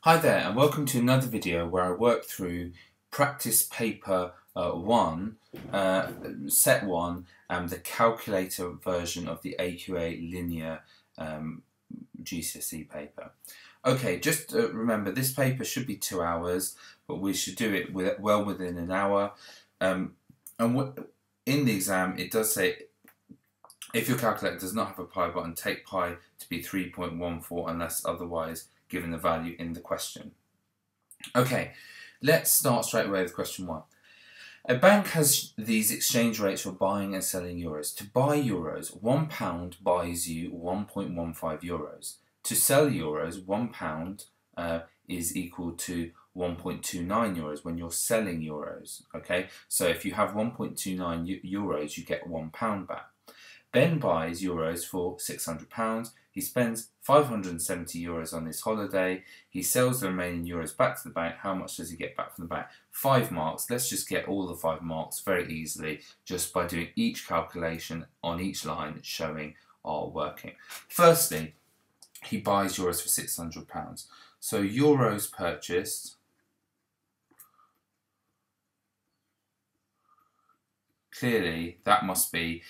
Hi there and welcome to another video where I work through practice paper 1, set 1, the calculator version of the AQA linear GCSE paper. Okay, just remember this paper should be 2 hours, but we should do it well within an hour. In the exam it does say if your calculator does not have a pi button, take pi to be 3.14 unless otherwise given the value in the question. Okay, let's start straight away with question 1. A bank has these exchange rates for buying and selling euros. To buy euros, £1 buys you 1.15 euros. To sell euros, £1 is equal to 1.29 euros when you're selling euros. Okay, so if you have 1.29 euros, you get £1 back. Ben buys euros for £600. He spends 570 euros on his holiday. He sells the remaining euros back to the bank. How much does he get back from the bank? 5 marks. Let's just get all the 5 marks very easily just by doing each calculation on each line showing our working. Firstly, he buys euros for £600. So euros purchased clearly that must be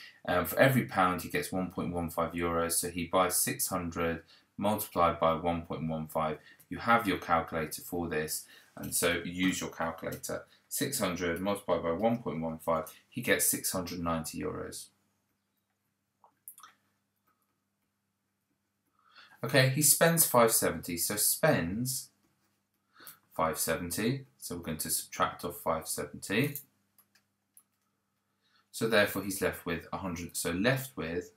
for every pound he gets 1.15 euros, so he buys 600 multiplied by 1.15. You have your calculator for this, and so use your calculator. 600 multiplied by 1.15, he gets 690 euros. Okay, he spends 570, so spends 570, so we're going to subtract off 570. So therefore he's left with 100, so left with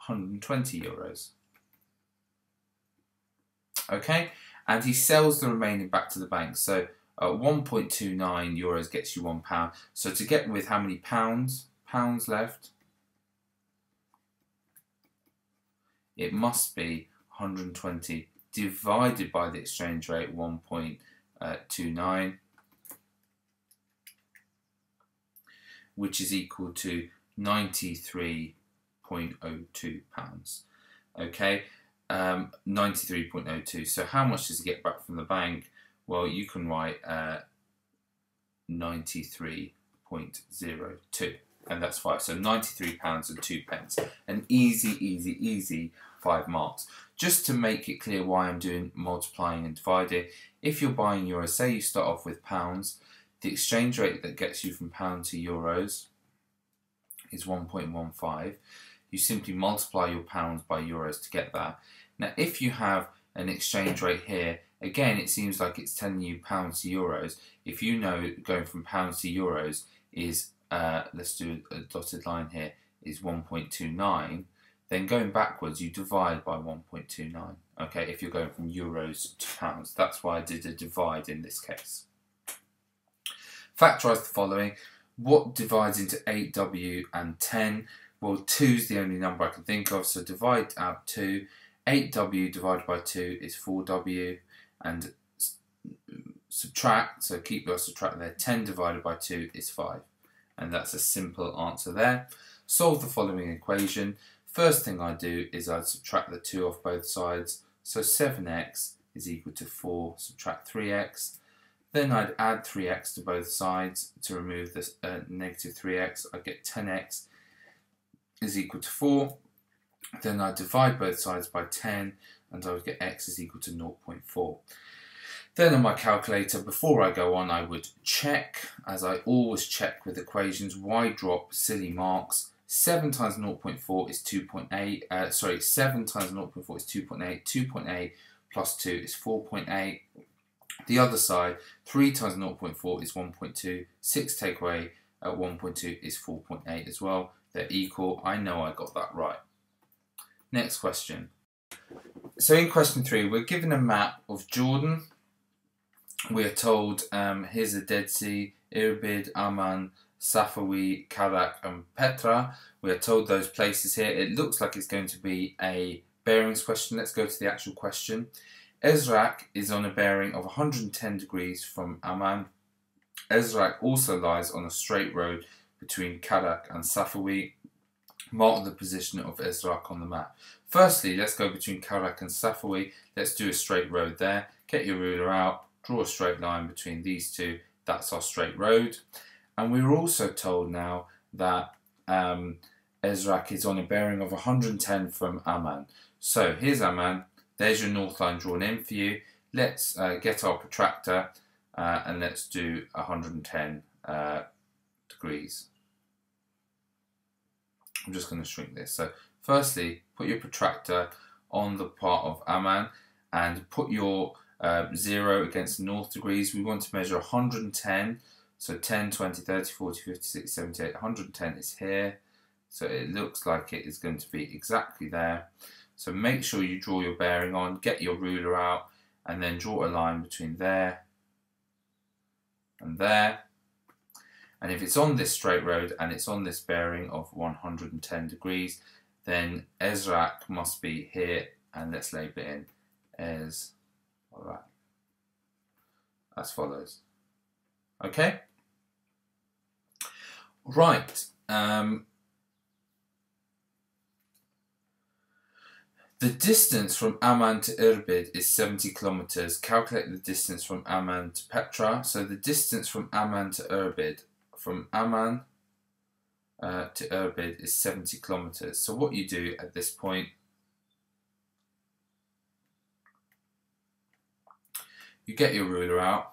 120 euros. Okay, and he sells the remaining back to the bank. So 1.29 euros gets you £1. So to get with how many pounds left, it must be 120 divided by the exchange rate 1.29. which is equal to £93.02. Okay, 93.02. So how much does he get back from the bank? Well, you can write 93.02, and that's 5. So £93 and 2 pence. An easy 5 marks. Just to make it clear why I'm doing multiplying and dividing, if you're buying euros, say you start off with pounds, the exchange rate that gets you from pound to euros is 1.15. You simply multiply your pounds by euros to get that. Now, if you have an exchange rate here, again, it seems like it's telling you pounds to euros. If you know going from pounds to euros is, let's do a dotted line here, is 1.29, then going backwards, you divide by 1.29. Okay, if you're going from euros to pounds. That's why I did a divide in this case. Factorise the following. What divides into 8W and 10? Well, 2 is the only number I can think of, so divide out 2. 8W divided by 2 is 4W, and subtract, so keep your subtract there, 10 divided by 2 is 5. And that's a simple answer there. Solve the following equation. First thing I do is I'd subtract the 2 off both sides, so 7x is equal to 4, subtract 3x. Then I'd add 3x to both sides to remove this negative 3x. I get 10x is equal to 4. Then I divide both sides by 10, and I would get x is equal to 0.4. Then on my calculator, before I go on, I would check, as I always check with equations. Why drop silly marks? 7 times 0.4 is 2.8. 7 times 0.4 is 2.8. 2.8 plus 2 is 4.8. The other side, 3 times 0.4 is 1.2, 6 take away 1.2 is 4.8 as well. They're equal. I know I got that right. Next question. So in question 3, we're given a map of Jordan. We are told here's a Dead Sea, Irbid, Amman, Safawi, Calc and Petra. We are told those places here. It looks like it's going to be a bearings question. Let's go to the actual question. Ezrak is on a bearing of 110 degrees from Amman. Ezrak also lies on a straight road between Calc and Safawi. Mark the position of Ezrak on the map. Firstly, let's go between Calc and Safawi. Let's do a straight road there. Get your ruler out, draw a straight line between these two. That's our straight road. And we were also told now that Ezrak is on a bearing of 110 from Amman. So here's Amman. There's your north line drawn in for you. Let's get our protractor and let's do 110 degrees. I'm just going to shrink this. So firstly, put your protractor on the part of Amman and put your 0 against the north degrees. We want to measure 110. So 10, 20, 30, 40, 50, 60, 70, 80, 110 is here. So it looks like it is going to be exactly there. So make sure you draw your bearing on, get your ruler out, and then draw a line between there and there. And if it's on this straight road and it's on this bearing of 110 degrees, then Ezrak must be here, and let's label it in Ezrak as follows. Okay? Right. The distance from Amman to Irbid is 70 kilometers. Calculate the distance from Amman to Petra. So the distance from Amman to Irbid, to Irbid is 70 kilometers. So what you do at this point, you get your ruler out.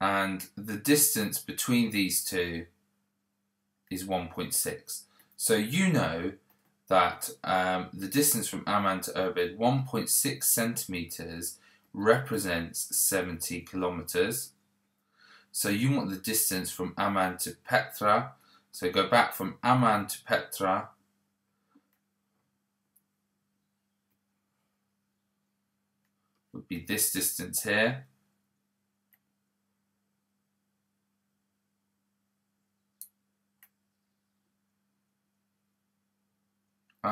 And the distance between these two is 1.6. So you know that the distance from Amman to Irbid, 1.6 centimeters, represents 70 kilometers. So you want the distance from Amman to Petra. So go back from Amman to Petra. Would be this distance here.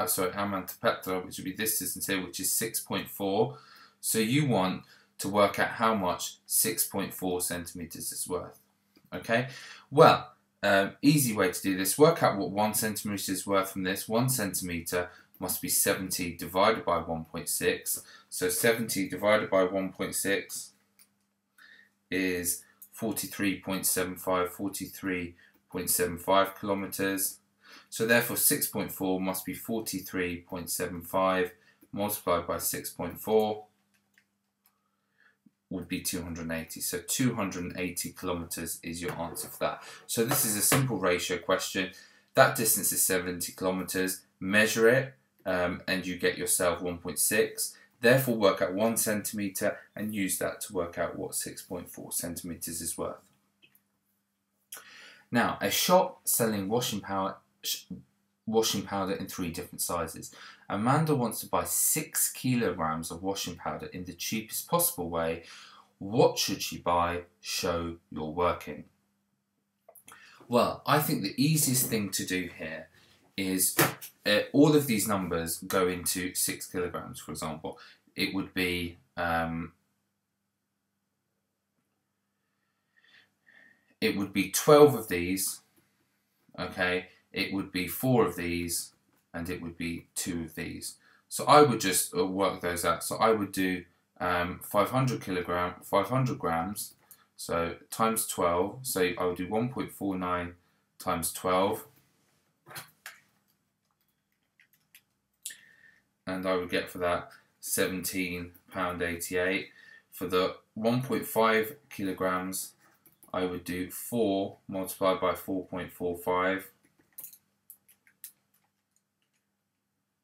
Sorry, Amman to Petra, which would be this distance here, which is 6.4. So you want to work out how much 6.4 centimeters is worth. Okay, well, easy way to do this, work out what 1 centimeter is worth from this. 1 centimeter must be 70 divided by 1.6. So 70 divided by 1.6 is 43.75 kilometers. So therefore 6.4 must be 43.75 multiplied by 6.4 would be 280. So 280 kilometers is your answer for that. So this is a simple ratio question. That distance is 70 kilometers. Measure it and you get yourself 1.6. Therefore work out 1 centimeter and use that to work out what 6.4 centimeters is worth. Now, a shop selling washing powder in 3 different sizes. Amanda wants to buy 6 kilograms of washing powder in the cheapest possible way. What should she buy? Show your working. Well, I think the easiest thing to do here is all of these numbers go into 6 kilograms, for example. It would be 12 of these, okay? It would be 4 of these, and it would be 2 of these. So I would just work those out. So I would do 500 grams, so times 12. So I would do 1.49 times 12. And I would get for that £17.88. For the 1.5 kilograms, I would do 4 multiplied by 4.45.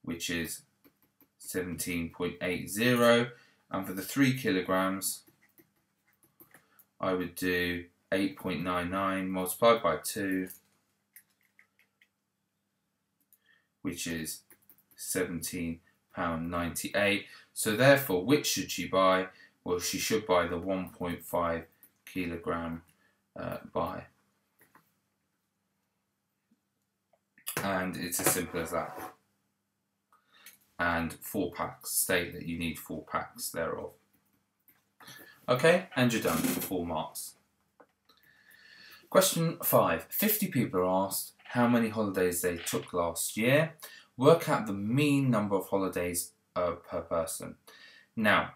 Which is 17.80, and for the 3 kilograms I would do 8.99 multiplied by 2, which is £17.98. So therefore, which should she buy? Well, she should buy the 1.5 kilogram buy, and it's as simple as that. And 4 packs, state that you need 4 packs thereof. Okay, and you're done for 4 marks. Question 5. 50 people are asked how many holidays they took last year. Work out the mean number of holidays per person. Now,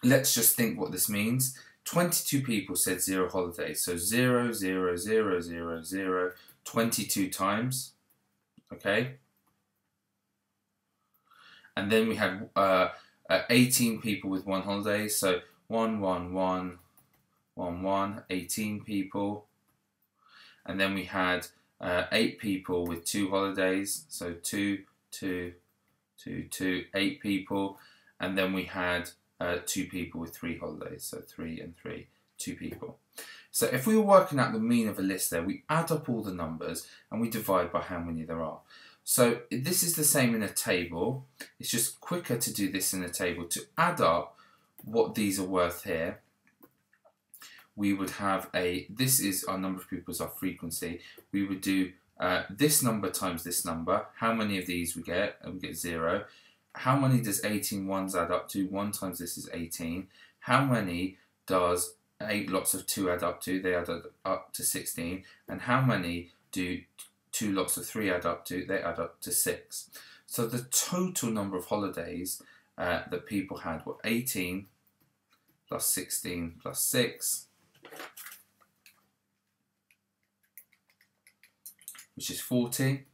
let's just think what this means. 22 people said 0 holidays, so 0, 0, 0, 0, 0, 22 times, okay? And then we had 18 people with 1 holiday, so 1, 1, 1, 1, 1, 18 people. And then we had 8 people with 2 holidays, so 2, 2, 2, 2, 8 people. And then we had 2 people with 3 holidays, so 3 and 3, 2 people. So if we were working out the mean of a list there, we add up all the numbers and we divide by how many there are. So this is the same in a table. It's just quicker to do this in a table. To add up what these are worth here, we would have this is our number of people as our frequency. We would do this number times this number. How many of these we get? And we get 0. How many does 18 ones add up to? 1 times this is 18. How many does 8 lots of 2 add up to? They add up to 16. And how many do 2 lots of 3 add up to? They add up to 6. So the total number of holidays that people had were 18 plus 16 plus 6, which is 40.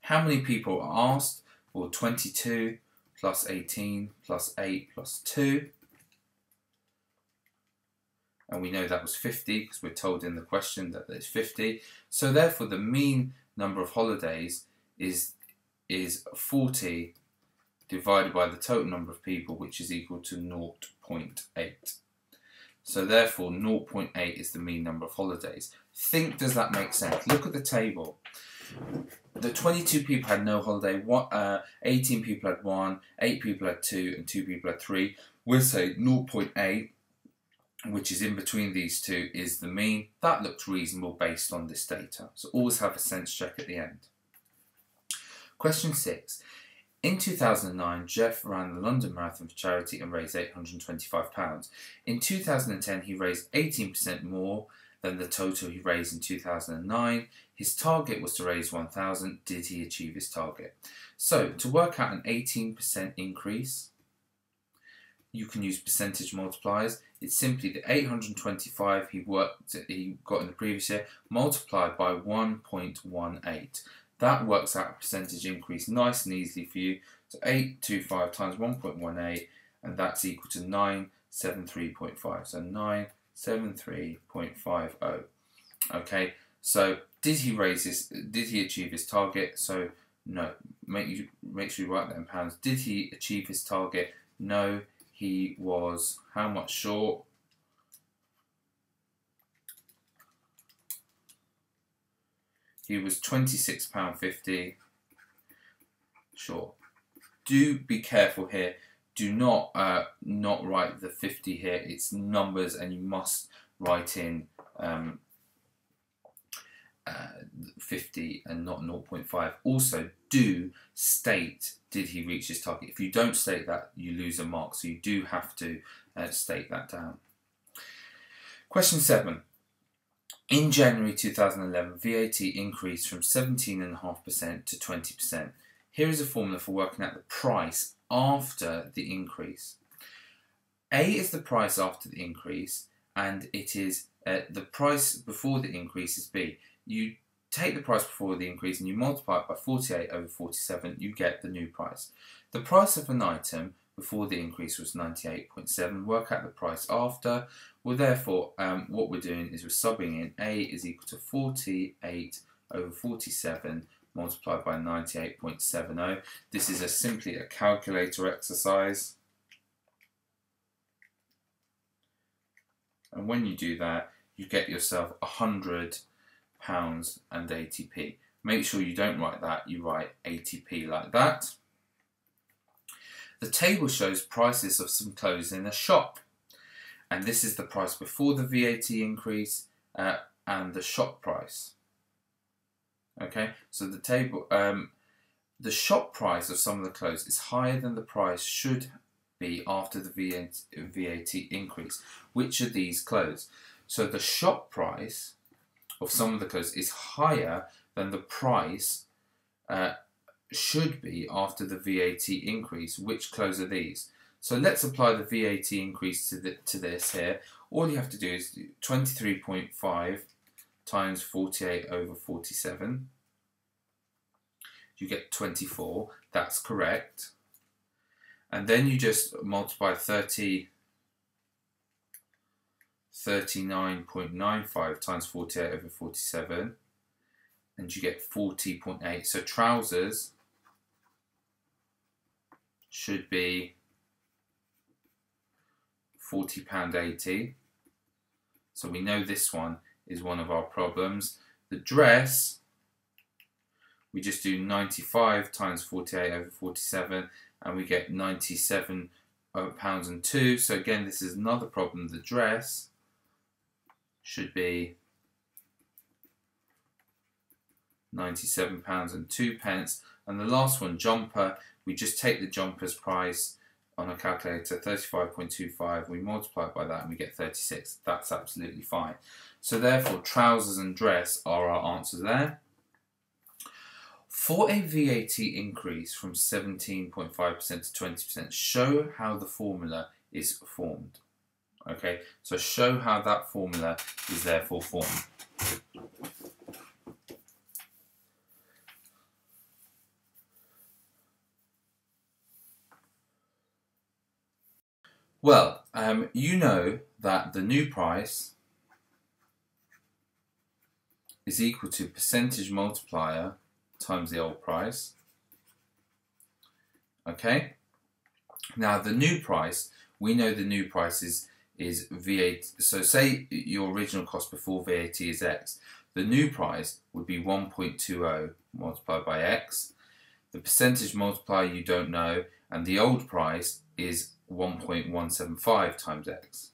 How many people are asked? Well, 22 plus 18 plus 8 plus 2. And we know that was 50 because we're told in the question that there's 50. So therefore the mean number of holidays is 40 divided by the total number of people, which is equal to 0.8. So therefore 0.8 is the mean number of holidays. Does that make sense? Look at the table. The 22 people had no holiday, 18 people had 1, 8 people had 2, and 2 people had 3. We'll say 0.8, which is in between these two, is the mean. That looks reasonable based on this data. So always have a sense check at the end. Question 6. In 2009, Jeff ran the London Marathon for charity and raised £825. In 2010, he raised 18% more than the total he raised in 2009. His target was to raise £1,000. Did he achieve his target? So, to work out an 18% increase, you can use percentage multipliers. It's simply the 825 he got in the previous year multiplied by 1.18. That works out a percentage increase nice and easily for you. So 825 times 1.18, and that's equal to 973.5. So 973.50. Okay, so did he achieve his target? So no. Make sure you write that in pounds. Did he achieve his target? No, he was how much short? He was £26.50 short. Do be careful here. Do not write the 50 here. It's numbers, and you must write in 50 and not 0.5. Also, do state, did he reach his target? If you don't state that, you lose a mark. So you do have to state that down. Question 7. In January 2011, VAT increased from 17.5% to 20%. Here is a formula for working out the price after the increase. A is the price after the increase, and it is the price before the increase is B. You take the price before the increase and you multiply it by 48 over 47, you get the new price. The price of an item before the increase was 98.7. Work out the price after. Well, therefore, what we're doing is we're subbing in A is equal to 48 over 47 multiplied by 98.70. This is simply a calculator exercise. And when you do that, you get yourself £100 and 80p. Make sure you don't write that, you write 80p like that. The table shows prices of some clothes in a shop. And this is the price before the VAT increase and the shop price. Okay, so the table, the shop price of some of the clothes is higher than the price should be after the VAT increase? Which of these clothes? So the shop price of some of the clothes is higher than the price should be after the VAT increase. Which clothes are these? So let's apply the VAT increase to this here. All you have to do is 23.5 times 48 over 47. You get 24. That's correct. And then you just multiply 39.95 times 48 over 47. And you get 40.8. So trousers should be £40.80. So we know this one is one of our problems. The dress, we just do 95 times 48 over 47 and we get £97.02. So again, this is another problem. The dress should be £97.02. And the last one, jumper, we just take the jumper's price on a calculator, 35.25, we multiply it by that and we get 36. That's absolutely fine. So therefore, trousers and dress are our answers there. For a VAT increase from 17.5% to 20%, show how the formula is formed. Okay, so show how that formula is therefore formed. Well, you know that the new price is equal to percentage multiplier times the old price. Okay? Now the new price, we know the new price is VAT. So say your original cost before VAT is X. The new price would be 1.20 multiplied by X. The percentage multiplier you don't know, and the old price is 1.175 times X.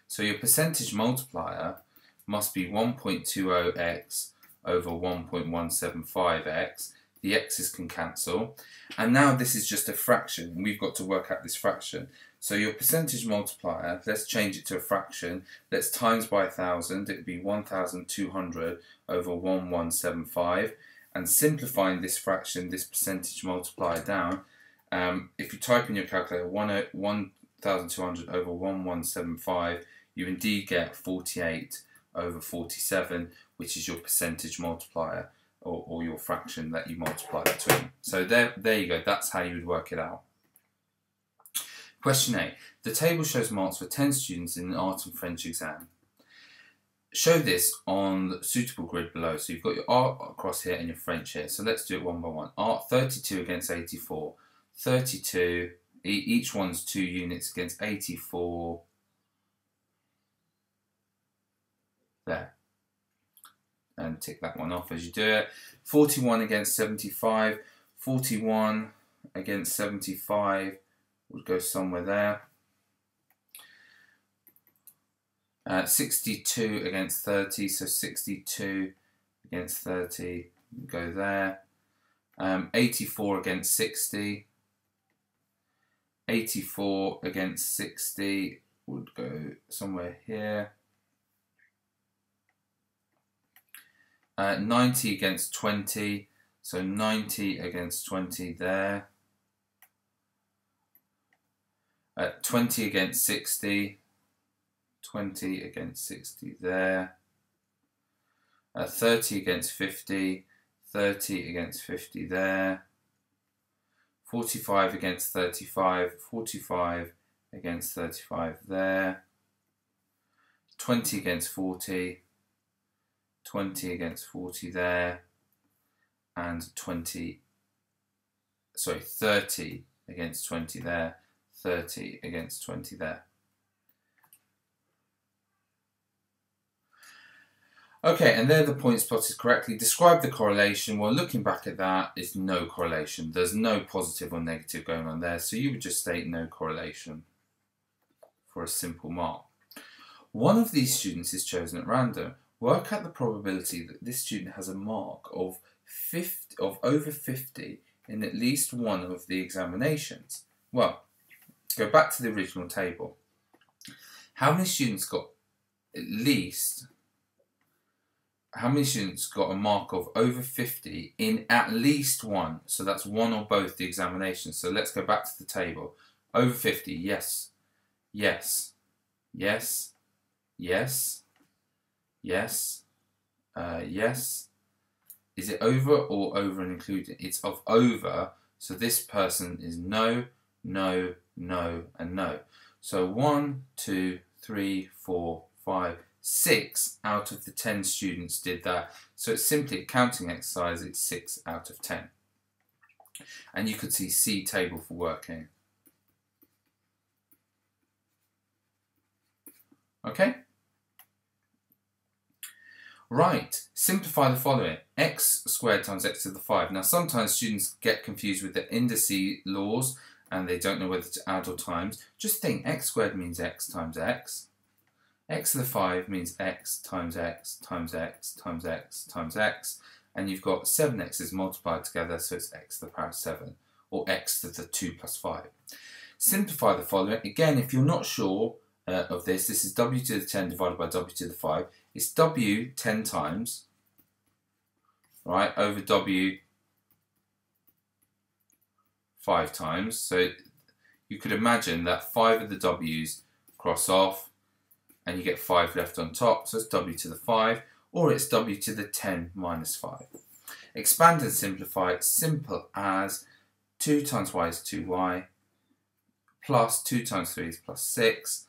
So your percentage multiplier must be 1.20x over 1.175x. The x's can cancel. And now this is just a fraction. We've got to work out this fraction. So your percentage multiplier, let's change it to a fraction. Let's times by 1,000. It would be 1,200 over 1,175. And simplifying this fraction, this percentage multiplier down, if you type in your calculator 1,200 over 1,175, you indeed get 48 over 47, which is your percentage multiplier or your fraction that you multiply between. So there you go, that's how you would work it out. Question 8. The table shows marks for 10 students in an art and French exam. Show this on the suitable grid below. So you've got your art across here and your French here. So let's do it one by one. Art 32 against 84. 32, each one's 2 units against 84. There. And tick that one off as you do it. 41 against 75. 41 against 75 would go somewhere there. 62 against 30, so 62 against 30 would go there. 84 against 60. 84 against 60 would go somewhere here. 90 against 20, so 90 against 20 there. 20 against 60, 20 against 60 there. 30 against 50, 30 against 50 there. 45 against 35, 45 against 35 there. 20 against 40, 20 against 40 there, and 30 against 20 there, 30 against 20 there. Okay, and there the points plotted correctly. Describe the correlation. Well, looking back at that, it's no correlation. There's no positive or negative going on there, so you would just state no correlation for a simple mark. One of these students is chosen at random. Work out the probability that this student has a mark of over 50 in at least one of the examinations. Well, go back to the original table. How many students got a mark of over 50 in at least one? So that's one or both the examinations. So let's go back to the table. Over 50, yes, yes, yes, yes, yes, yes. Is it over or over and included? It's of over, so this person is no, no, no, and no. So 1, 2, 3, 4, 5, 6 out of the 10 students did that. So it's simply a counting exercise, it's 6 out of 10. And you could see C table for working. Okay? Right, simplify the following. X squared times x to the 5. Now sometimes students get confused with the indices laws and they don't know whether to add or times. Just think x squared means x times x. X to the 5 means x times x times x times x times x. And you've got 7x's multiplied together, so it's x to the power of 7. Or x to the 2 plus 5. Simplify the following. Again, if you're not sure of this is w to the 10 divided by w to the 5. It's w 10 times, right, over w 5 times. So you could imagine that 5 of the w's cross off and you get 5 left on top. So it's w to the 5, or it's w to the 10 minus 5. Expand and simplify. Simple as 2 times y is 2y, plus 2 times 3 is plus 6.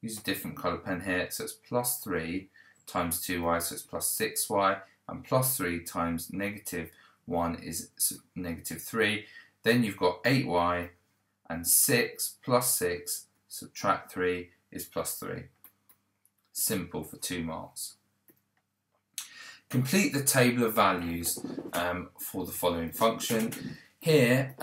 Use a different colour pen here, so it's plus 3 times 2y, so it's plus 6y, and plus 3 times negative 1 is negative 3. Then you've got 8y, and 6 plus 6, subtract 3 is plus 3. Simple for 2 marks. Complete the table of values for the following function. Here,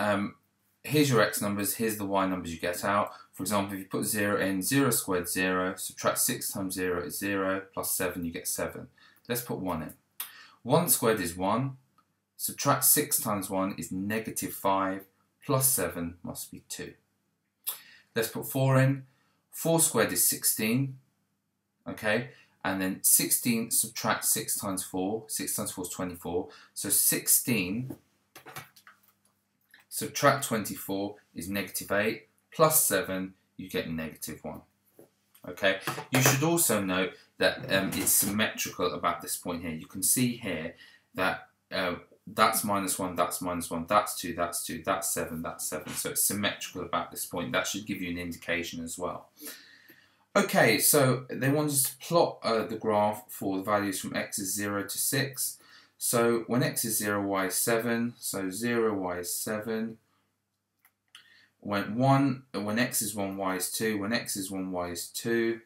here's your x numbers, here's the y numbers you get out. For example, if you put 0 in, 0 squared 0, subtract 6 times 0 is 0, plus 7 you get 7. Let's put 1 in. 1 squared is 1, subtract 6 times 1 is negative 5, plus 7 must be 2. Let's put 4 in. 4 squared is 16, okay, and then 16 subtract 6 times 4, 6 times 4 is 24, so 16 subtract 24 is negative 8, plus 7, you get negative 1. Okay, you should also note that it's symmetrical about this point here. You can see here that that's minus 1, that's minus 1, that's 2, that's 2, that's 7, that's 7. So it's symmetrical about this point. That should give you an indication as well. Okay, so they want us to plot the graph for the values from x is 0 to 6. So when x is 0, y is 7. So 0, y is 7. When x is 1, y is 2. When x is 1, y is 2.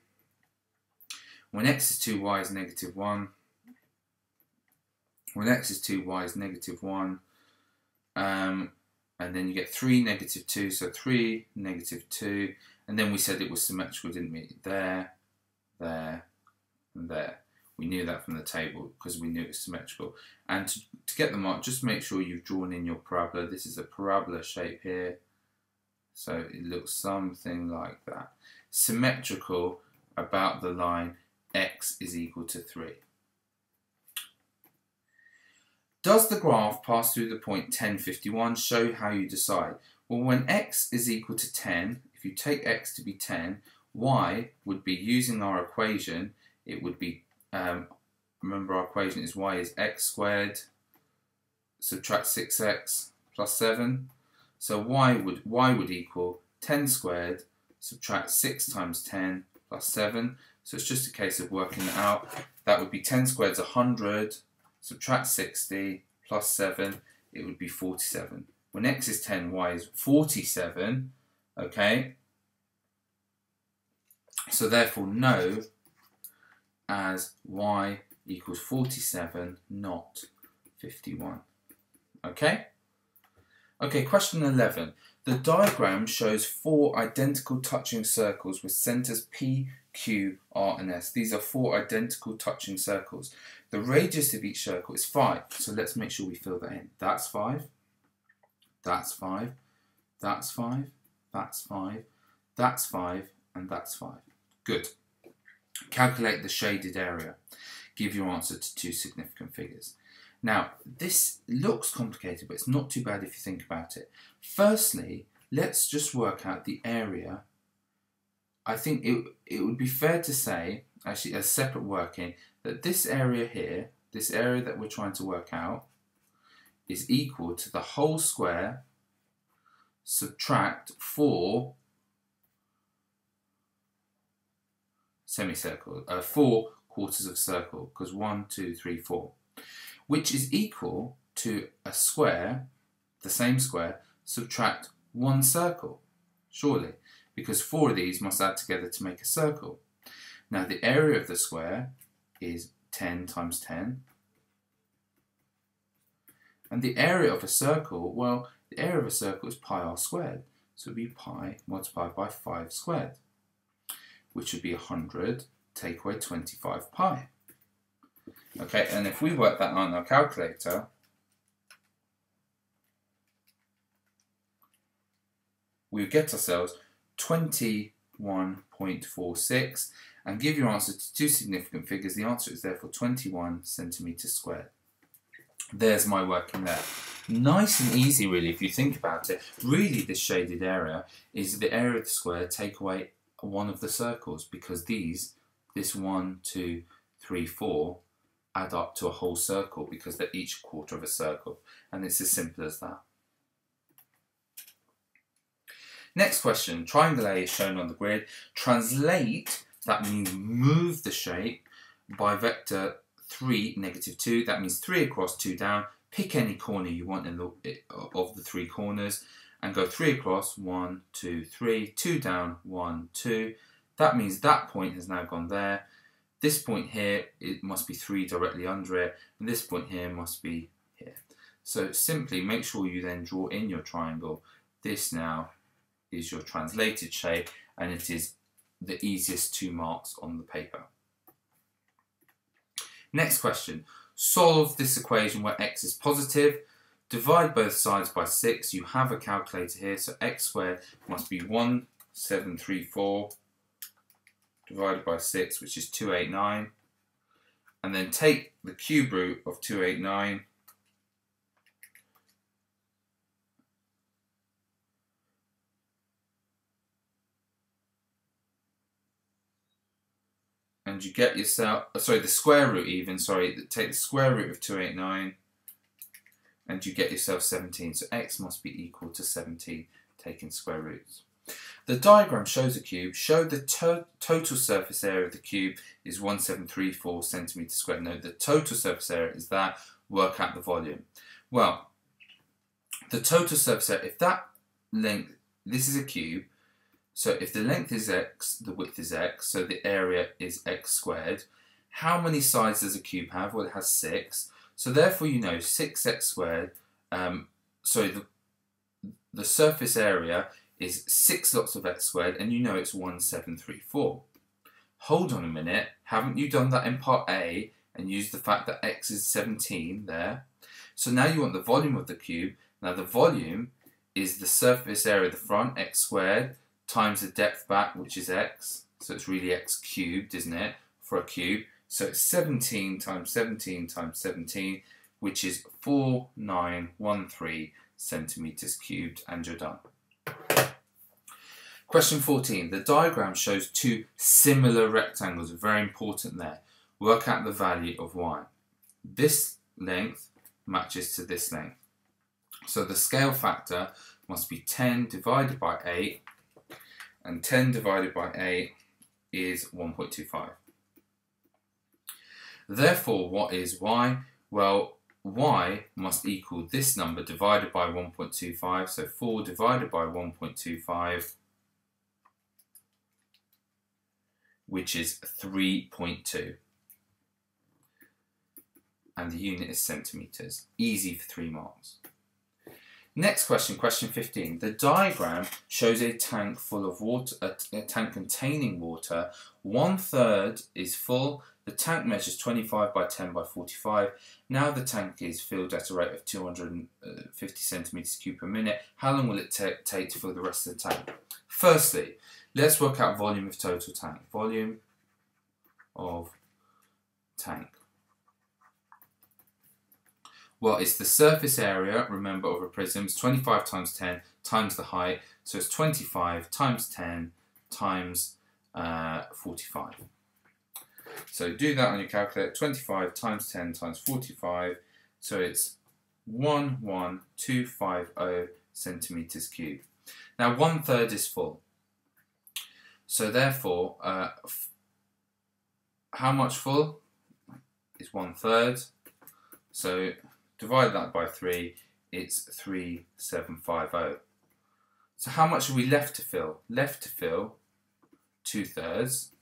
When x is 2, y is negative 1. When x is 2, y is negative 1. And then you get 3, negative 2. So 3, negative 2. And then we said it was symmetrical, didn't we? There, there, and there. We knew that from the table because we knew it was symmetrical. And to get the mark, just make sure you've drawn in your parabola. This is a parabola shape here. So it looks something like that. Symmetrical about the line x is equal to 3. Does the graph pass through the point 10, 51? Show how you decide. Well, when x is equal to 10, if you take x to be 10, y would be, using our equation, it would be, remember our equation is y is x squared, subtract 6x plus 7. So y would equal 10 squared, subtract 6 times 10 plus 7. So it's just a case of working it out. That would be 10 squared is 100, subtract 60 plus 7, it would be 47. When x is 10, y is 47, okay? So therefore know as y equals 47, not 51, okay? Okay, question 11. The diagram shows 4 identical touching circles with centres P, Q, R and S. These are 4 identical touching circles. The radius of each circle is 5. So let's make sure we fill that in. That's 5. that's 5, that's 5, that's 5, that's 5, and that's 5. Good. Calculate the shaded area. Give your answer to two significant figures. Now, this looks complicated, but it's not too bad if you think about it. Firstly, let's just work out the area. I think it would be fair to say, actually a separate working, that this area here, this area that we're trying to work out, is equal to the whole square subtract 4 semicircles, 4 quarters of a circle, because 1, 2, 3, 4, which is equal to a square, the same square, subtract 1 circle, surely, because 4 of these must add together to make a circle. Now the area of the square is 10 times 10, and the area of a circle, well, the area of a circle is pi r squared, so it would be pi multiplied by 5 squared, which would be 100, take away 25 pi. Okay, and if we work that out on our calculator, we would get ourselves 21.46, and give your answer to two significant figures. The answer is therefore 21 centimetres squared. There's my working there. Nice and easy, really, if you think about it. Really, this shaded area is the area of the square, take away one of the circles, because this 1, 2, 3, 4 add up to a whole circle because they're each a quarter of a circle, and it's as simple as that. Next question, triangle A is shown on the grid. Translate, that means move the shape, by vector 3, -2, that means 3 across, 2 down. Pick any corner you want of the 3 corners and go 3 across, 1, 2, 3, 2 down, 1, 2. That means that point has now gone there. This point here, it must be 3 directly under it, and this point here must be here. So simply make sure you then draw in your triangle. This now is your translated shape, and it is the easiest 2 marks on the paper. Next question. Solve this equation where x is positive. Divide both sides by 6. You have a calculator here, so x squared must be 1734 divided by 6, which is 289. And then take the cube root of 289. And you get yourself, sorry, the square root even, sorry, take the square root of 289 and you get yourself 17. So x must be equal to 17, taking square roots. The diagram shows a cube. Show the total surface area of the cube is 1734 centimetres squared. No, the total surface area is that. Work out the volume. Well, the total surface area, if that length, this is a cube, so if the length is x, the width is x, so the area is x squared. How many sides does a cube have? Well, it has 6. So therefore, you know 6x squared, the surface area is 6 lots of x squared, and you know it's 1734. Hold on a minute, haven't you done that in part A and used the fact that x is 17 there? So now you want the volume of the cube. Now the volume is the surface area of the front, x squared, times the depth back, which is x. So it's really x cubed, isn't it, for a cube? So it's 17 times 17 times 17, which is 4913 centimetres cubed, and you're done. Question 14. The diagram shows 2 similar rectangles. Very important there. Work out the value of y. This length matches to this length. So the scale factor must be 10 divided by 8, and 10 divided by 8 is 1.25. Therefore, what is y? Well, y must equal this number divided by 1.25, so 4 divided by 1.25, which is 3.2. And the unit is centimetres. Easy for 3 marks. Next question, question 15. The diagram shows a tank full of water, a tank containing water. 1/3 is full. The tank measures 25 by 10 by 45. Now the tank is filled at a rate of 250 centimeters cubed per minute. How long will it take to fill the rest of the tank? Firstly, let's work out volume of total tank. Volume of tank. Well, it's the surface area, remember, of a prism. It's 25 times 10 times the height. So it's 25 times 10 times 45. So do that on your calculator. 25 times 10 times 45. So it's 11250 centimeters cubed. Now 1/3 is full. So therefore, how much full is 1/3? So divide that by 3, it's 3750. So how much are we left to fill? Left to fill 2/3,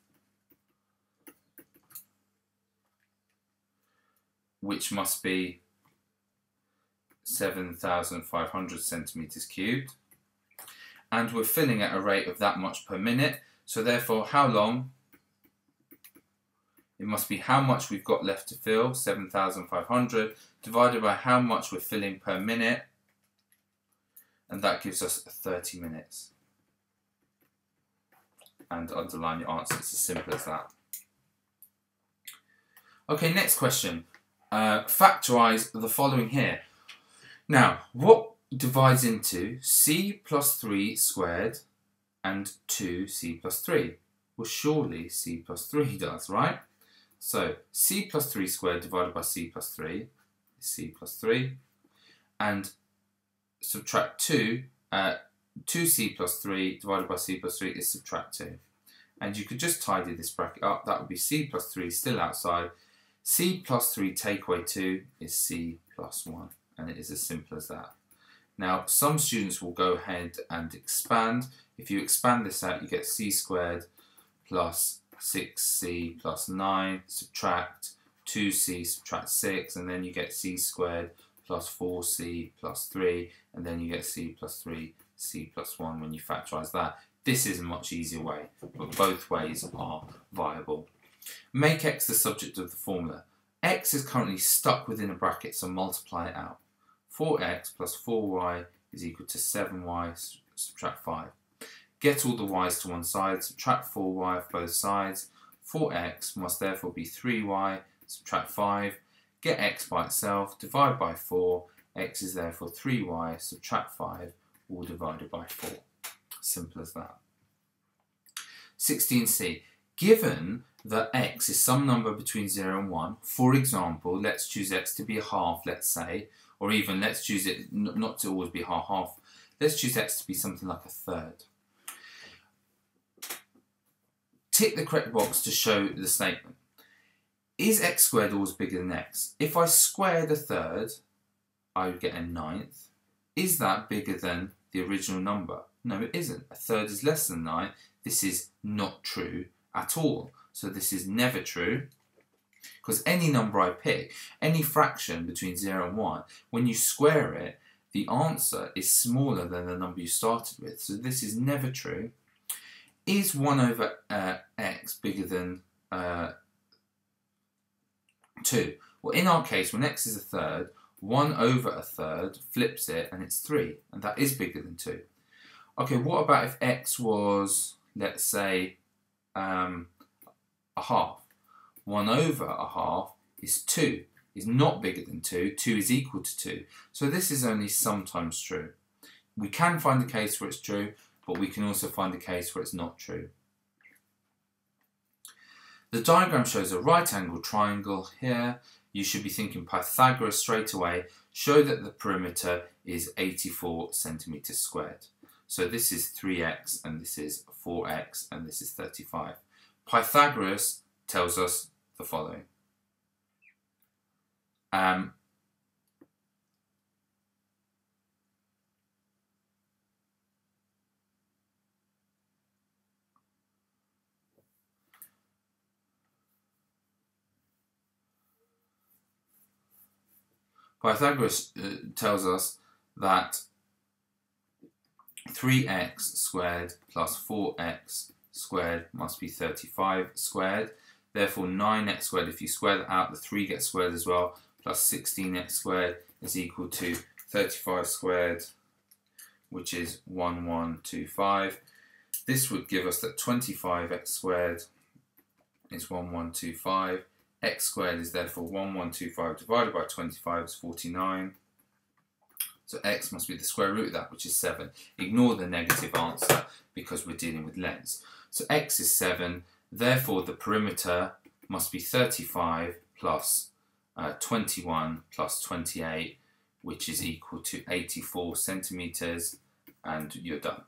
which must be 7,500 centimeters cubed. And we're filling at a rate of that much per minute. So therefore, how long? It must be how much we've got left to fill, 7,500, divided by how much we're filling per minute, and that gives us 30 minutes. And underline your answer, it's as simple as that. Okay, next question. Factorise the following here. Now, what divides into c plus 3 squared and 2c plus 3? Well, surely c plus 3 does, right? So c plus 3 squared divided by c plus 3 is c plus 3, and subtract 2, 2c plus 3 divided by c plus 3 is subtract 2. And you could just tidy this bracket up. That would be c plus 3 still outside. C plus 3 take away 2 is c plus 1, and it is as simple as that. Now, some students will go ahead and expand. If you expand this out, you get c squared plus 6c plus 9, subtract 2c, subtract 6, and then you get c squared plus 4c plus 3, and then you get c plus 3, c plus 1 when you factorise that. This is a much easier way, but both ways are viable. Make x the subject of the formula. X is currently stuck within a bracket, so multiply it out. 4x plus 4y is equal to 7y, subtract 5. Get all the y's to one side, subtract 4y off both sides. 4x must therefore be 3y, subtract 5. Get x by itself, divide by 4. X is therefore 3y, subtract 5, all divided by 4. Simple as that. 16c. Given that x is some number between 0 and 1, for example, let's choose x to be a half, let's say, or even let's choose it not to always be half. Let's choose x to be something like a third. Tick the correct box to show the statement. Is x squared always bigger than x? If I squared a third, I would get a ninth. Is that bigger than the original number? No, it isn't. A third is less than 9. This is not true at all. So this is never true, because any number I pick, any fraction between 0 and 1, when you square it, the answer is smaller than the number you started with. So this is never true. Is 1 over x bigger than 2? Well, in our case, when x is a third, 1 over a third flips it and it's 3, and that is bigger than 2. Okay, what about if x was, let's say, a half? 1 over a half is 2, is not bigger than 2, 2 is equal to 2. So this is only sometimes true. We can find a case where it's true, but we can also find a case where it's not true. The diagram shows a right-angled triangle here. You should be thinking Pythagoras straight away. Show that the perimeter is 84 centimeters squared. So this is 3x, and this is 4x, and this is 35. Pythagoras tells us the following. Pythagoras tells us that 3x squared plus 4x squared must be 35 squared. Therefore 9x squared, if you square that out, the 3 gets squared as well, plus 16x squared is equal to 35 squared, which is 1125. This would give us that 25x squared is 1125. X squared is therefore 1125 divided by 25 is 49. So x must be the square root of that, which is 7. Ignore the negative answer because we're dealing with lengths. So x is 7, therefore the perimeter must be 35 plus 21 plus 28, which is equal to 84 centimetres, and you're done.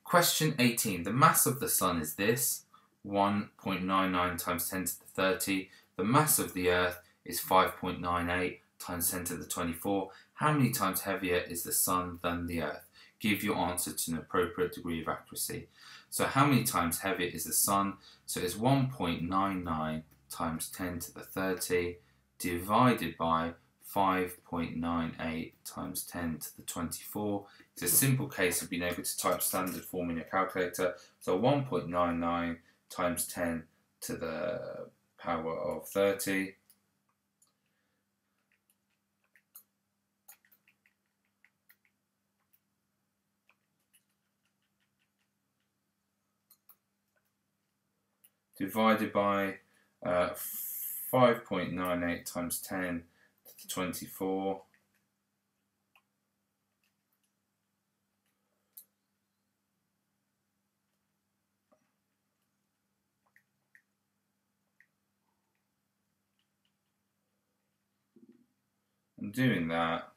Question 18. The mass of the Sun is this, 1.99 times 10 to the 30. The mass of the Earth is 5.98 times 10 to the 24. How many times heavier is the Sun than the Earth? Give your answer to an appropriate degree of accuracy. So how many times heavier is the Sun? So it's 1.99 times 10 to the 30 divided by 5.98 times 10 to the 24. It's a simple case of being able to type standard form in your calculator. So 1.99 times 10 to the power of 30 divided by 5.98 times 10 to the 24 . And doing that,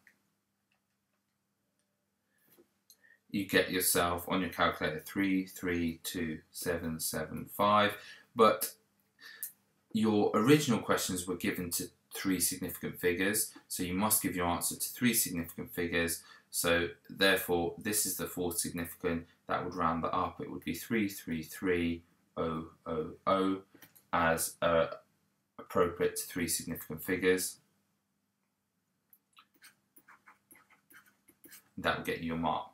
you get yourself on your calculator 332,775. But your original questions were given to 3 significant figures, so you must give your answer to 3 significant figures. So therefore, this is the 4th significant. That would round that up. It would be 333,000 as appropriate to 3 significant figures. That will get you your mark.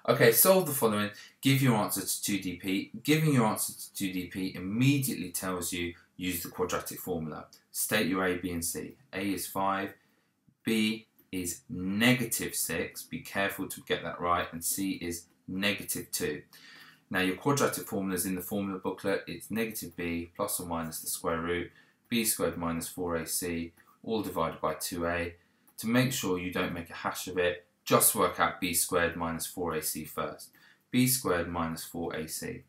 Okay, solve the following. Give your answer to 2dp. Giving your answer to 2dp immediately tells you use the quadratic formula. State your A, B and C. A is 5, B is -6. Be careful to get that right. And C is -2. Now your quadratic formula is in the formula booklet. It's -b plus or minus the square root, b squared minus 4ac, all divided by 2a. To make sure you don't make a hash of it, just work out b squared minus 4ac first. B squared minus 4ac.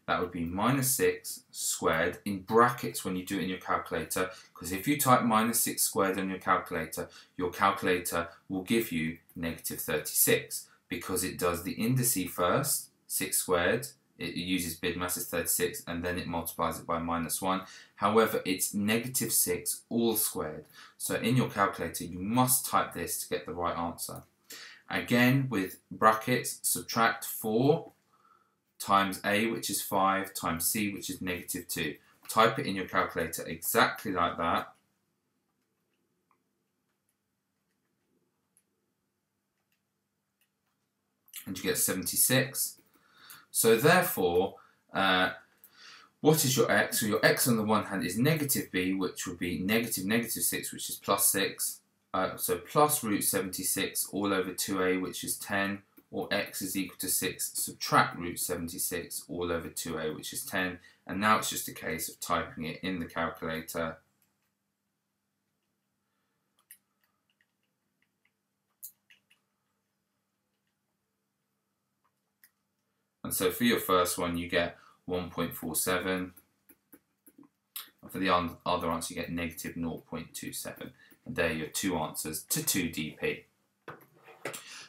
That would be -6 squared in brackets when you do it in your calculator, because if you type -6 squared on your calculator will give you -36, because it does the indice first, 6 squared, it uses BIDMAS as 36, and then it multiplies it by -1. However, it's -6 all squared. So in your calculator, you must type this to get the right answer. Again, with brackets, subtract 4 times A, which is 5, times C, which is -2. Type it in your calculator exactly like that. And you get 76. So therefore, what is your x? So your x on the one hand is -b, which would be -6, which is +6. So plus root 76 all over 2a, which is 10, or x is equal to 6, subtract root 76 all over 2a, which is 10. And now it's just a case of typing it in the calculator. And so for your first one, you get 1.47. And for the other answer, you get -0.27. And there are your 2 answers to 2dp.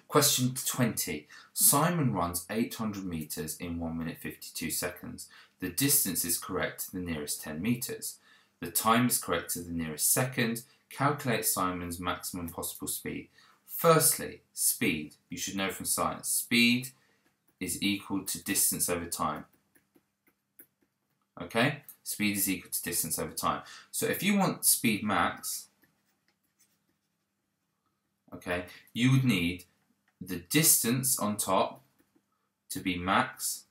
Question 20. Simon runs 800 metres in 1 minute 52 seconds. The distance is correct to the nearest 10 metres. The time is correct to the nearest second. Calculate Simon's maximum possible speed. Firstly, speed. You should know from science. Speed is equal to distance over time. Okay? Speed is equal to distance over time. So if you want speed max, okay, you would need the distance on top to be max,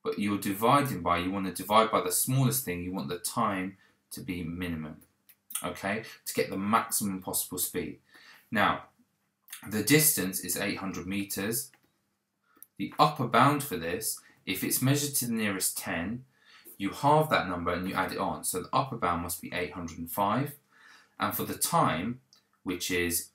but you're dividing by, you want to divide by the smallest thing, you want the time to be minimum, okay, to get the maximum possible speed. Now, the distance is 800 meters. The upper bound for this, if it's measured to the nearest 10, you halve that number and you add it on. So the upper bound must be 805. And for the time, which is,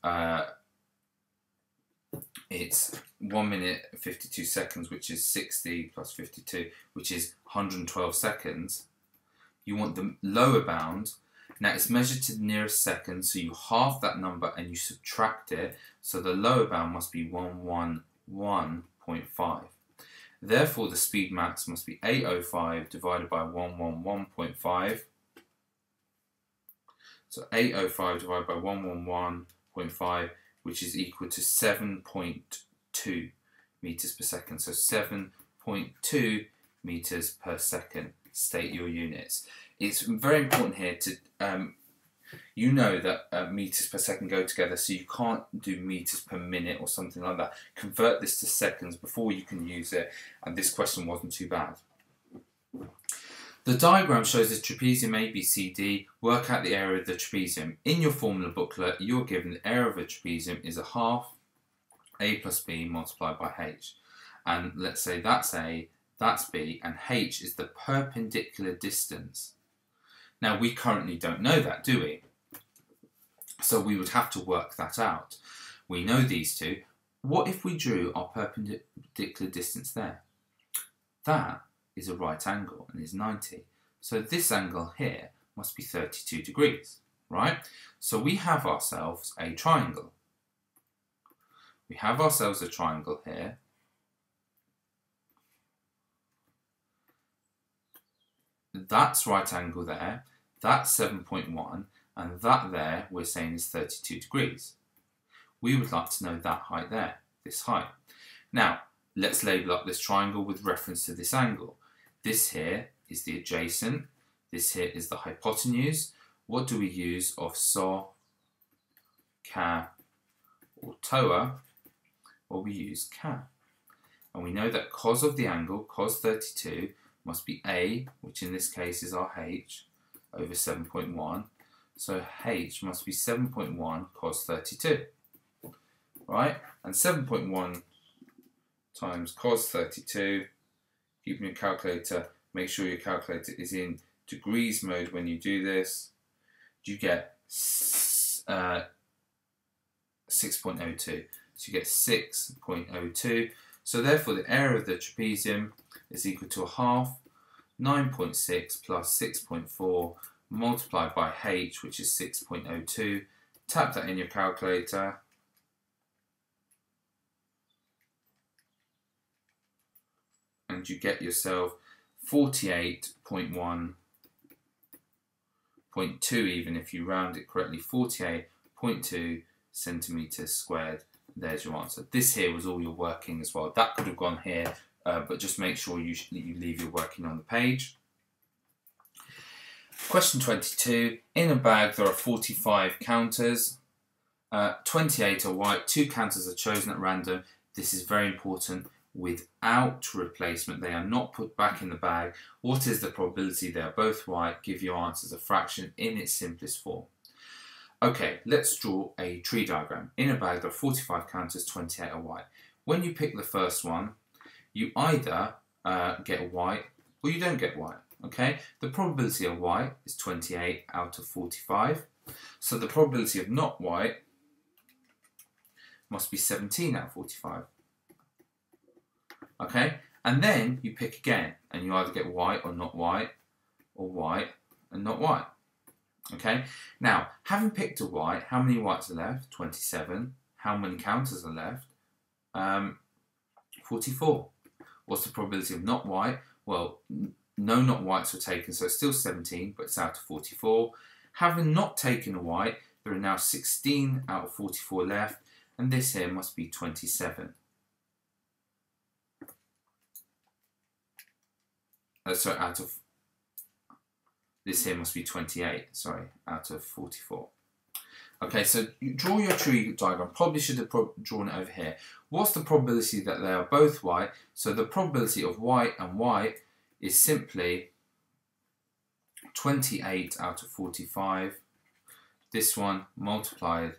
it's 1 minute 52 seconds, which is 60 plus 52, which is 112 seconds. You want the lower bound. Now it's measured to the nearest second, so you halve that number and you subtract it. So the lower bound must be 111.5. Therefore, the speed max must be 805 divided by 111.5. So 805 divided by 111.5, which is equal to 7.2 meters per second. So 7.2 meters per second. State your units. It's very important here to, you know that meters per second go together, so you can't do meters per minute or something like that. Convert this to seconds before you can use it, and this question wasn't too bad. The diagram shows a trapezium ABCD. Work out the area of the trapezium. In your formula booklet, you're given the area of a trapezium is a half A plus B multiplied by H. And let's say that's A, that's B, and H is the perpendicular distance. Now, we currently don't know that, do we? So we would have to work that out. We know these two. What if we drew our perpendicular distance there? That is a right angle and is 90. So this angle here must be 32 degrees, right? So we have ourselves a triangle. We have ourselves a triangle here. That's right angle there, that's 7.1, and that there we're saying is 32 degrees. We would like to know that height there, this height. Now, let's label up this triangle with reference to this angle. This here is the adjacent, this here is the hypotenuse. What do we use of SO, CA, or TOA? Well, we use CA. And we know that cos of the angle, cos 32, must be A, which in this case is our H, over 7.1. So H must be 7.1 cos 32, right? And 7.1 times cos 32, keep your calculator, make sure your calculator is in degrees mode when you do this, you get 6.02. So you get 6.02. So therefore the area of the trapezium is equal to a half, 9.6 plus 6.4 multiplied by H, which is 6.02. Tap that in your calculator. And you get yourself 48.1.2, even if you round it correctly, 48.2 centimeters squared. There's your answer. This here was all your working as well. That could have gone here, but just make sure you leave your working on the page. Question 22. In a bag there are 45 counters. 28 are white. 2 counters are chosen at random. This is very important. Without replacement, they are not put back in the bag. What is the probability they are both white? Give your answer as a fraction in its simplest form. Okay, let's draw a tree diagram. In a bag there are 45 counters, 28 are white. When you pick the first one, you either get white or you don't get white. Okay, the probability of white is 28 out of 45. So the probability of not white must be 17 out of 45. Okay, and then you pick again, and you either get white or not white, or white and not white. Okay, now having picked a white, how many whites are left? 27. How many counters are left? 44. What's the probability of not white? Well, no not whites were taken, so it's still 17, but it's out of 44. Having not taken a white, there are now 16 out of 44 left, and this here must be 27. Sorry, out of, this here must be 28, sorry, out of 44. Okay, so you draw your tree diagram. Probably should have drawn it over here. What's the probability that they are both white? So the probability of white and white is simply 28 out of 45. This one multiplied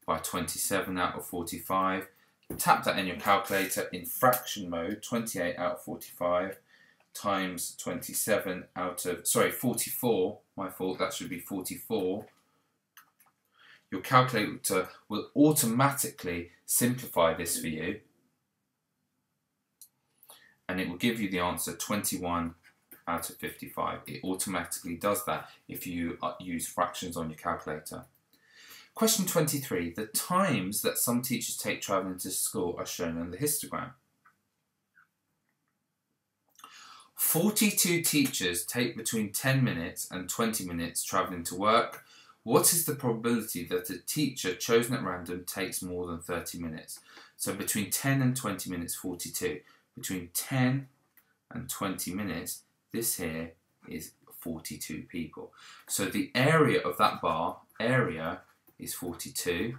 by 27 out of 45. Tap that in your calculator in fraction mode. 28 out of 45 times 27 out of, sorry, 44. My fault, that should be 44. Your calculator will automatically simplify this for you, and it will give you the answer 21 out of 55. It automatically does that if you use fractions on your calculator. Question 23. The times that some teachers take travelling to school are shown on the histogram. 42 teachers take between 10 minutes and 20 minutes travelling to work. What is the probability that a teacher chosen at random takes more than 30 minutes? So between 10 and 20 minutes, 42. Between 10 and 20 minutes, this here is 42 people. So the area of that bar, area, is 42.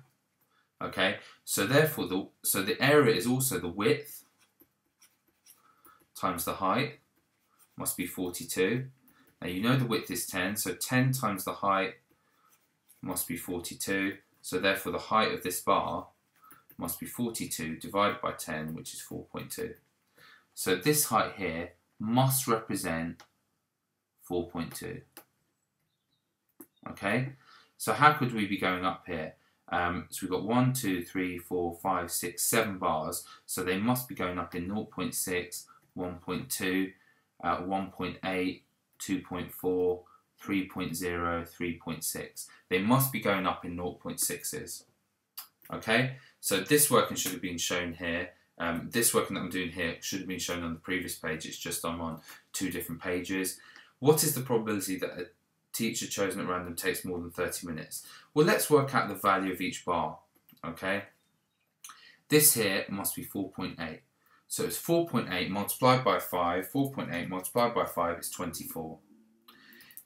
Okay, so therefore, the area is also the width times the height, must be 42. Now you know the width is 10, so 10 times the height must be 42. So therefore the height of this bar must be 42 divided by 10, which is 4.2. So this height here must represent 4.2. Okay, so how could we be going up here? So we've got 1, 2, 3, 4, 5, 6, 7 bars. So they must be going up in 0.6, 1.2, 1.8, 2.4, 3.0, 3.6. They must be going up in 0.6s. Okay, so this working should have been shown here. This working that I'm doing here should have been shown on the previous page. It's just I'm on 2 different pages. What is the probability that a teacher chosen at random takes more than 30 minutes? Well, let's work out the value of each bar. Okay, this here must be 4.8. So it's 4.8 multiplied by 5. 4.8 multiplied by 5 is 24.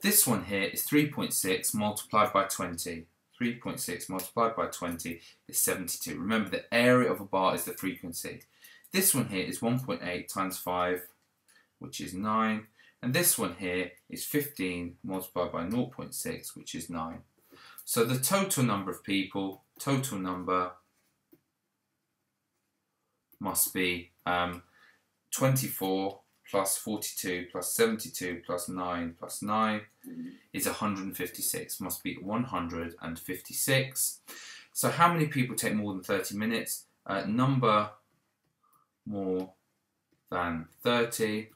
This one here is 3.6 multiplied by 20. 3.6 multiplied by 20 is 72. Remember, the area of a bar is the frequency. This one here is 1.8 times 5, which is 9. And this one here is 15 multiplied by 0.6, which is 9. So the total number of people, total number must be 24 plus 42 plus 72 plus 9 plus 9 is 156. Must be 156. So how many people take more than 30 minutes? Number more than 30.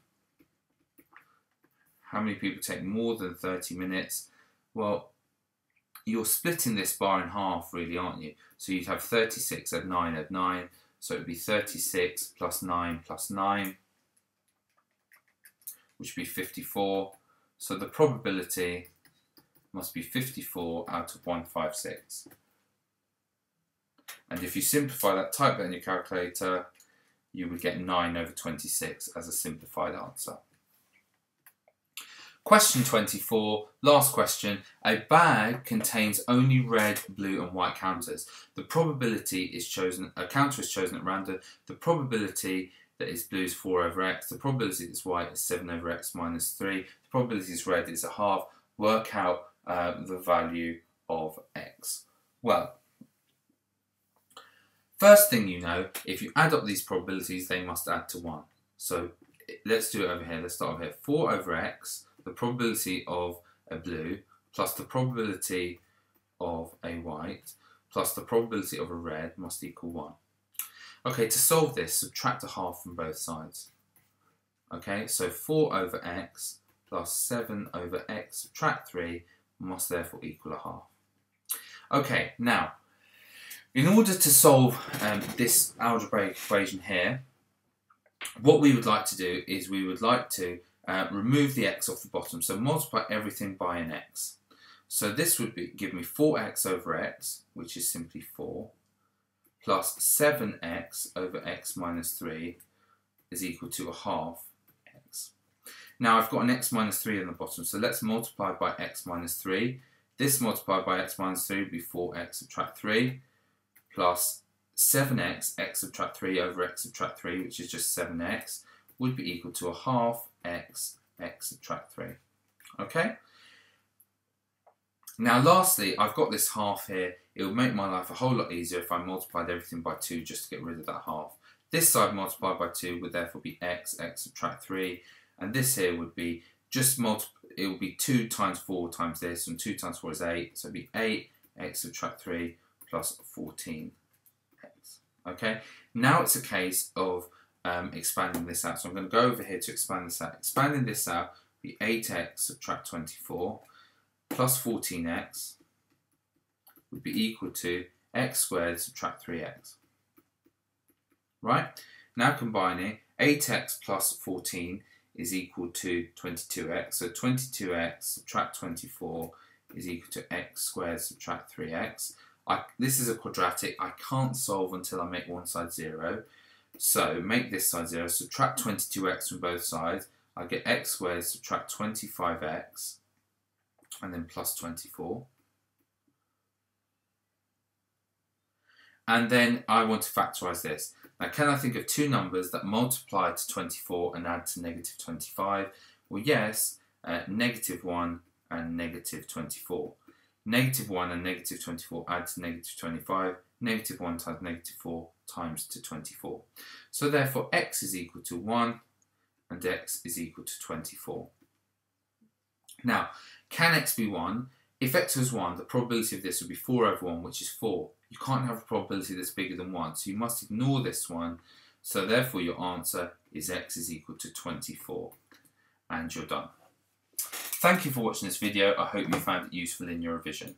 How many people take more than 30 minutes? Well, you're splitting this bar in half really, aren't you? So you'd have 36 add 9 add 9. So it would be 36 plus 9 plus 9, which would be 54. So the probability must be 54 out of 156. And if you simplify that, type that in your calculator, you would get 9 over 26 as a simplified answer. Question 24, last question. A bag contains only red, blue and white counters. The probability is chosen, a counter is chosen at random. The probability that is blue is 4 over x. The probability that is white is 7 over x minus 3. The probability is red is a half. Work out the value of x. Well, first thing you know, if you add up these probabilities, they must add to 1. So let's do it over here. Let's start over here. 4 over x, the probability of a blue, plus the probability of a white, plus the probability of a red must equal 1. Okay, to solve this, subtract a half from both sides. Okay, so 4 over x plus 7 over x subtract 3 must therefore equal a half. Okay, now, in order to solve this algebraic equation here, what we would like to do is we would like to remove the x off the bottom, so multiply everything by an x. So this would give me 4x over x, which is simply 4, plus 7x over x minus 3 is equal to a half x. Now I've got an x minus 3 on the bottom, so let's multiply by x minus 3. This multiplied by x minus 3 would be 4x subtract 3 plus 7x, x subtract 3 over x subtract 3, which is just 7x, would be equal to a half x, x subtract 3. Okay? Now lastly, I've got this half here. It would make my life a whole lot easier if I multiplied everything by 2 just to get rid of that half. This side multiplied by 2 would therefore be x, x subtract 3, and this here would be just it would be 2 times 4 times this, and 2 times 4 is 8, so it would be 8, x subtract 3 plus 14x. Okay, now it's a case of expanding this out. So I'm going to go over here to expand this out. Expanding this out would be 8x subtract 24 plus 14x would be equal to x squared subtract 3x. Right? Now combining, 8x plus 14 is equal to 22x. So 22x subtract 24 is equal to x squared subtract 3x. This is a quadratic. I can't solve until I make one side 0. So make this side 0. Subtract 22x from both sides. I get x squared subtract 25x and then plus 24. And then I want to factorise this. Now, can I think of two numbers that multiply to 24 and add to negative 25? Well, yes, negative 1 and negative 24. Negative 1 and negative 24 add to negative 25. Negative 1 times negative 4 times to 24. So therefore, x is equal to 1 and x is equal to 24. Now, can x be 1? If x was 1, the probability of this would be 4 over 1, which is 4. You can't have a probability that's bigger than 1, so you must ignore this one. So therefore your answer is x is equal to 24. And you're done. Thank you for watching this video. I hope you found it useful in your revision.